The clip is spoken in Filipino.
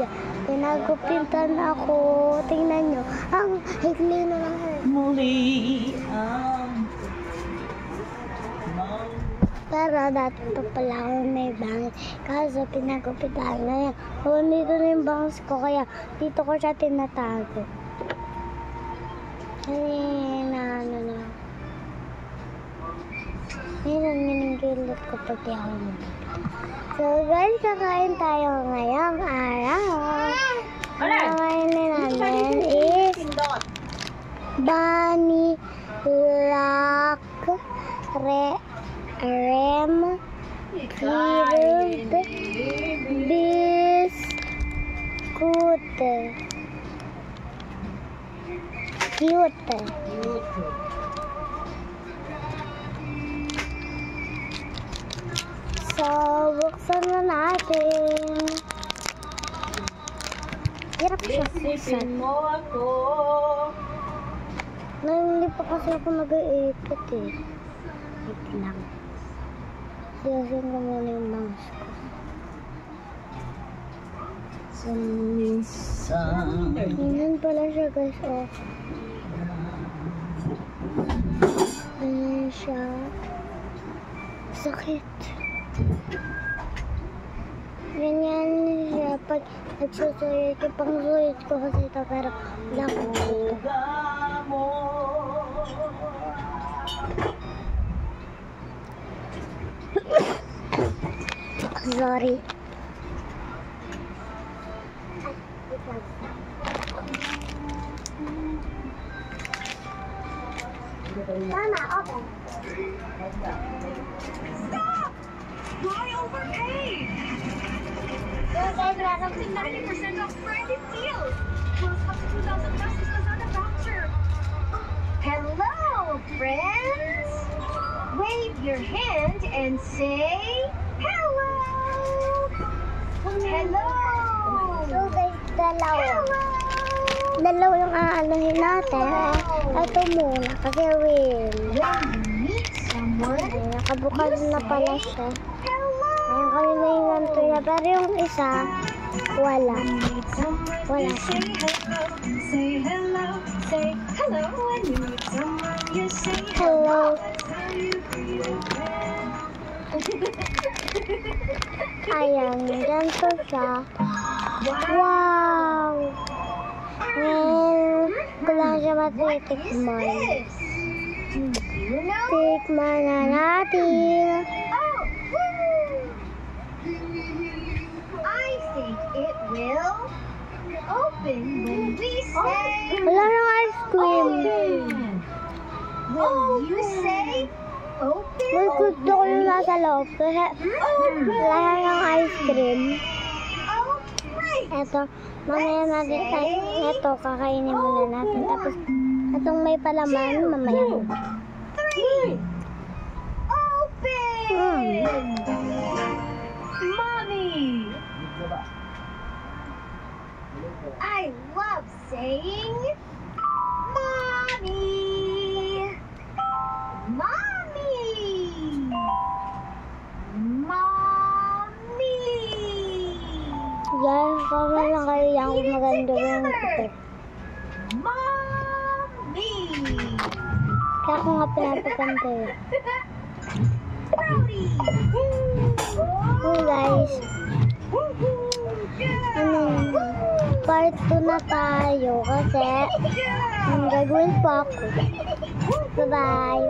Kasi pinagupitan ako. Tingnan nyo. Ang higli na lang. Muli Pero dati pa pala ako may bangs. Kaso pinagupitan na yan. Nito na yung bangs ko. Kaya dito ko siya tinatago. Ano na. Ngayon, ginigilot ko pati ako. So guys, kakain tayo ngayong araw. Kakain namin is Bunny Lock Rem Grilled Biscuit Cute. So, buksan na natin. Hirap siya buksan. Hindi pa kasi ako nag-iipit eh. Wait lang. Siyasin ko muna yung bangs ko. Ganyan pala siya guys. Oh. Ganyan siya. Sakit. Ganyan siya pag nagsusuyot ko. Pang-suyot ko kasi ito pero wala ko dito. Sorry. Mama, open. Stop! Why overpay? Okay, Up to 90% off branded deals. Plus up to 2,000 pesos Lazada voucher. Hello, friends. Wave your hand and say hello. Hello. So guys, dalawa. Hello. Dalawa yung aalahin natin. Ito muna kasi win. When you meet someone, Nakabukas na pala siya. hello. Ayun kami na yung ganito niya. Pero yung isa, wala. Wala siya. Say hello, say hello. When you meet someone, you say Hello. Ayan, ganito siya. Wow! Ngayon, ko lang siya matitikman. You know? Tikman na natin. Oh, woo! I think it will open when we say Wala nang ice cream. When you say open, May gusto ko yung nasa loob. Kasi wala nang ice cream. oh, great. Eto, mamaya natin tayo. Eto, kakainin muna natin. Tapos, etong may palaman, mamaya. 3, open. Mommy. I love saying mommy. Mommy. Mommy. Yan, kama lang kayo yan kung maganda yung kapit. Mommy. Kaya ako nga pinapaganda yun. Brody. Oh guys, part 2 na tayo kasi gagawin pa ako. Bye-bye!